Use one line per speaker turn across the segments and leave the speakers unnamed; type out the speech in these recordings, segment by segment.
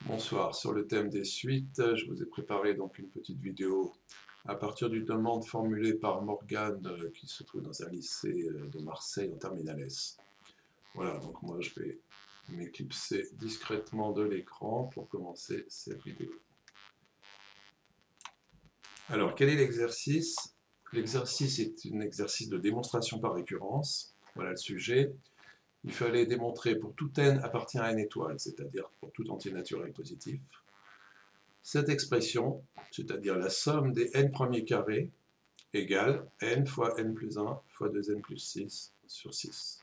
Bonsoir, sur le thème des suites, je vous ai préparé donc une petite vidéo à partir d'une demande formulée par Morgane qui se trouve dans un lycée de Marseille en terminale S. Voilà, donc moi je vais m'éclipser discrètement de l'écran pour commencer cette vidéo. Alors, quel est l'exercice? L'exercice est un exercice de démonstration par récurrence. Voilà le sujet. Il fallait démontrer pour tout n appartient à n étoile, c'est-à-dire pour tout entier naturel positif. Cette expression, c'est-à-dire la somme des n premiers carrés, égale n fois n plus 1 fois 2n plus 6 sur 6.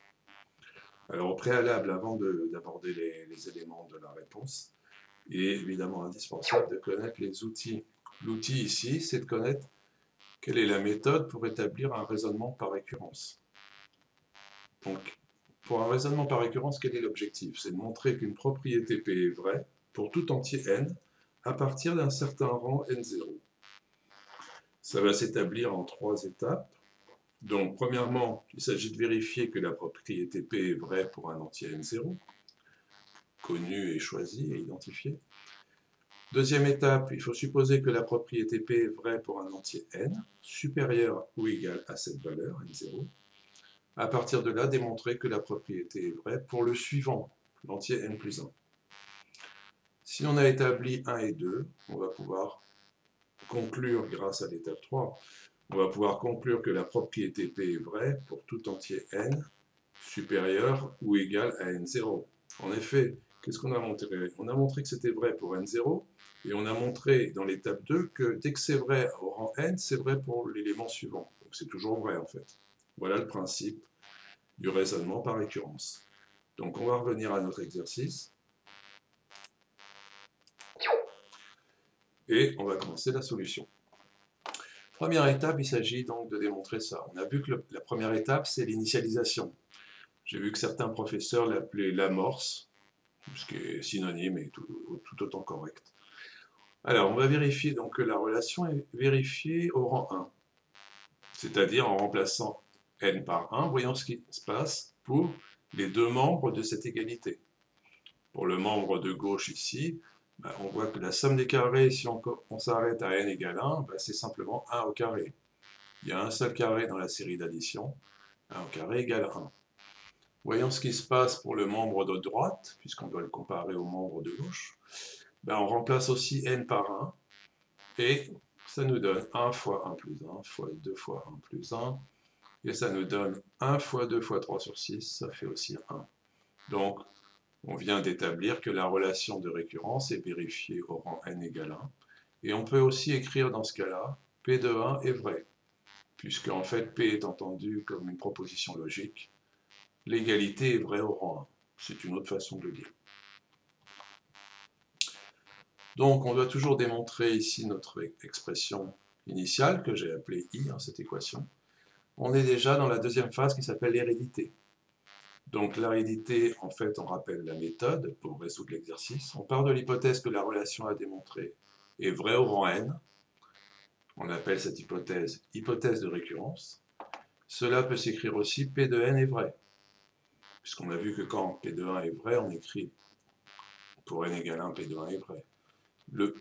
Alors au préalable, avant d'aborder les éléments de la réponse, il est évidemment indispensable de connaître les outils. L'outil ici, c'est de connaître quelle est la méthode pour établir un raisonnement par récurrence. Donc, pour un raisonnement par récurrence, quel est l'objectif? C'est de montrer qu'une propriété P est vraie pour tout entier n à partir d'un certain rang n0. Ça va s'établir en 3 étapes. Donc, premièrement, il s'agit de vérifier que la propriété P est vraie pour un entier n0, connu et choisi et identifié. Deuxième étape, il faut supposer que la propriété P est vraie pour un entier n, supérieur ou égal à cette valeur, n0. À partir de là, démontrer que la propriété est vraie pour le suivant, l'entier n plus 1. Si on a établi 1 et 2, on va pouvoir conclure, grâce à l'étape 3, on va pouvoir conclure que la propriété P est vraie pour tout entier n supérieur ou égal à n0. En effet, qu'est-ce qu'on a montré? On a montré que c'était vrai pour n0, et on a montré dans l'étape 2 que dès que c'est vrai au rang n, c'est vrai pour l'élément suivant. Donc c'est toujours vrai en fait. Voilà le principe du raisonnement par récurrence. Donc on va revenir à notre exercice. Et on va commencer la solution. Première étape, il s'agit donc de démontrer ça. On a vu que la première étape, c'est l'initialisation. J'ai vu que certains professeurs l'appelaient l'amorce, ce qui est synonyme et tout autant correct. Alors, on va vérifier donc que la relation est vérifiée au rang 1, c'est-à-dire en remplaçant n par 1, voyons ce qui se passe pour les deux membres de cette égalité. Pour le membre de gauche ici, on voit que la somme des carrés, si on s'arrête à n égale 1, c'est simplement 1 au carré. Il y a un seul carré dans la série d'addition, 1 au carré égale 1. Voyons ce qui se passe pour le membre de droite, puisqu'on doit le comparer au membre de gauche. On remplace aussi n par 1, et ça nous donne 1 fois 1 plus 1, fois 2 fois 1 plus 1, et ça nous donne 1 fois 2 fois 3 sur 6, ça fait aussi 1. Donc, on vient d'établir que la relation de récurrence est vérifiée au rang n égale 1, et on peut aussi écrire dans ce cas-là, P de 1 est vrai, puisque en fait P est entendu comme une proposition logique, l'égalité est vraie au rang 1. C'est une autre façon de le dire. Donc, on doit toujours démontrer ici notre expression initiale, que j'ai appelée I, cette équation. On est déjà dans la deuxième phase qui s'appelle l'hérédité. Donc, l'hérédité, en fait, on rappelle la méthode pour résoudre l'exercice. On part de l'hypothèse que la relation à démontrer est vraie au rang n. On appelle cette hypothèse hypothèse de récurrence. Cela peut s'écrire aussi P de n est vrai, puisqu'on a vu que quand P de 1 est vrai, on écrit pour n égale 1, P de 1 est vrai. Le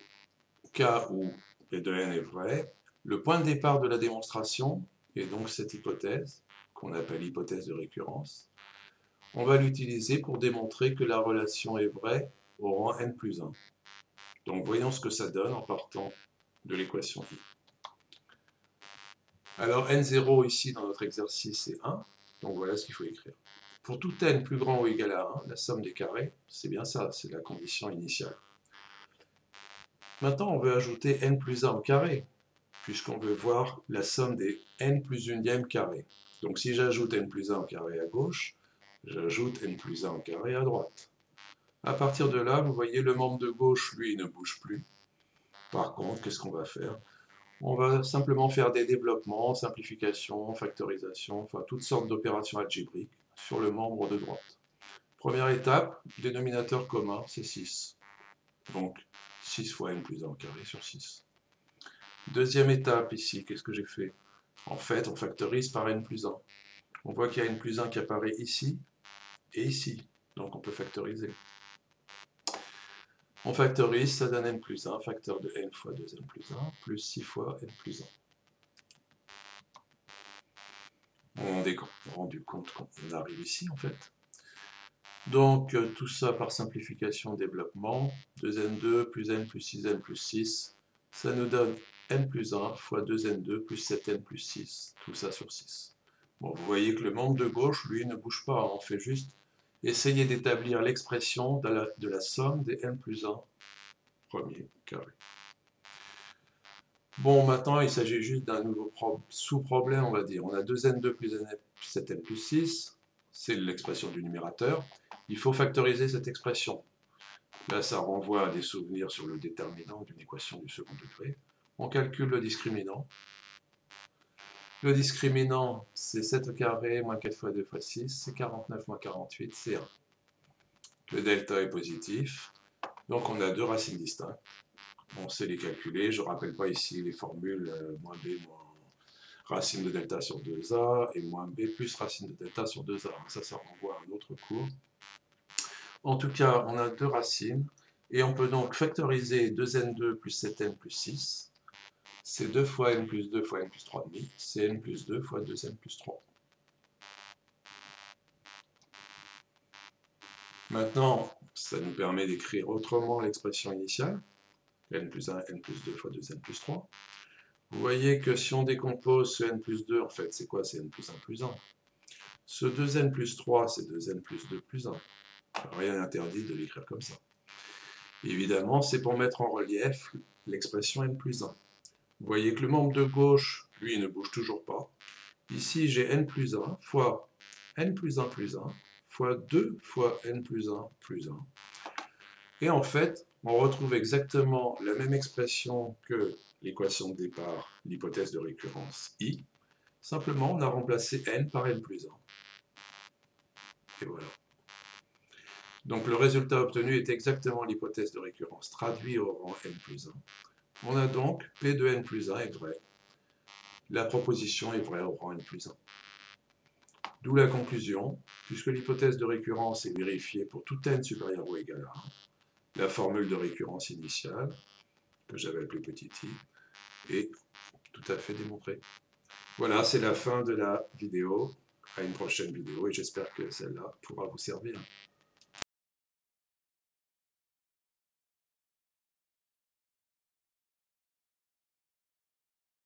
cas où P de n est vrai, le point de départ de la démonstration est donc cette hypothèse, qu'on appelle hypothèse de récurrence. On va l'utiliser pour démontrer que la relation est vraie au rang n plus 1. Donc voyons ce que ça donne en partant de l'équation I. Alors n0 ici dans notre exercice c'est 1, donc voilà ce qu'il faut écrire. Pour tout n plus grand ou égal à 1, la somme des carrés, c'est bien ça, c'est la condition initiale. Maintenant on veut ajouter n plus 1 au carré, puisqu'on veut voir la somme des n plus unième carrés. Donc si j'ajoute n plus 1 au carré à gauche, j'ajoute n plus 1 au carré à droite. À partir de là, vous voyez, le membre de gauche, lui, ne bouge plus. Par contre, qu'est-ce qu'on va faire? On va simplement faire des développements, simplification, factorisation, enfin toutes sortes d'opérations algébriques sur le membre de droite. Première étape, dénominateur commun, c'est 6. Donc 6 fois n plus 1 au carré sur 6. Deuxième étape ici, qu'est-ce que j'ai fait? En fait, on factorise par n plus 1. On voit qu'il y a n plus 1 qui apparaît ici et ici. Donc on peut factoriser. On factorise, ça donne n plus 1, facteur de n fois 2n plus 1, plus 6 fois n plus 1. On s'est rendu compte qu'on arrive ici, en fait. Donc, tout ça par simplification, développement, 2n2 plus n plus 6n plus 6, ça nous donne n plus 1 fois 2n2 plus 7n plus 6, tout ça sur 6. Bon, vous voyez que le membre de gauche, lui, ne bouge pas, on fait juste essayer d'établir l'expression de la somme des n plus 1 premier carré. Bon, maintenant, il s'agit juste d'un nouveau sous-problème, on va dire. On a 2n2 plus 7n plus 6, c'est l'expression du numérateur. Il faut factoriser cette expression. Là, ça renvoie à des souvenirs sur le déterminant d'une équation du second degré. On calcule le discriminant. Le discriminant, c'est 7 au carré moins 4 fois 2 fois 6, c'est 49 moins 48, c'est 1. Le delta est positif, donc on a deux racines distinctes. On sait les calculer, je ne rappelle pas ici les formules moins b moins racine de delta sur 2a et moins b plus racine de delta sur 2a. Ça renvoie à un autre cours. En tout cas, on a deux racines, et on peut donc factoriser 2n2 plus 7n plus 6. C'est 2 fois n plus 2 fois n plus 3,5, c'est n plus 2 fois 2n plus 3. Maintenant, ça nous permet d'écrire autrement l'expression initiale, n plus 1, n plus 2 fois 2n plus 3. Vous voyez que si on décompose ce n plus 2, en fait, c'est quoi? C'est n plus 1 plus 1. Ce 2n plus 3, c'est 2n plus 2 plus 1. Rien n'interdit de l'écrire comme ça. Évidemment, c'est pour mettre en relief l'expression n plus 1. Vous voyez que le membre de gauche, lui, ne bouge toujours pas. Ici, j'ai n plus 1 fois n plus 1 plus 1 fois 2 fois n plus 1 plus 1. Et en fait, on retrouve exactement la même expression que l'équation de départ, l'hypothèse de récurrence I. Simplement, on a remplacé n par n plus 1. Et voilà. Donc le résultat obtenu est exactement l'hypothèse de récurrence traduit au rang n plus 1. On a donc P de n plus 1 est vrai. La proposition est vraie au rang n plus 1. D'où la conclusion, puisque l'hypothèse de récurrence est vérifiée pour tout n supérieur ou égal à 1, la formule de récurrence initiale, que j'avais appelée petit i, est tout à fait démontrée. Voilà, c'est la fin de la vidéo. À une prochaine vidéo, et j'espère que celle-là pourra vous servir.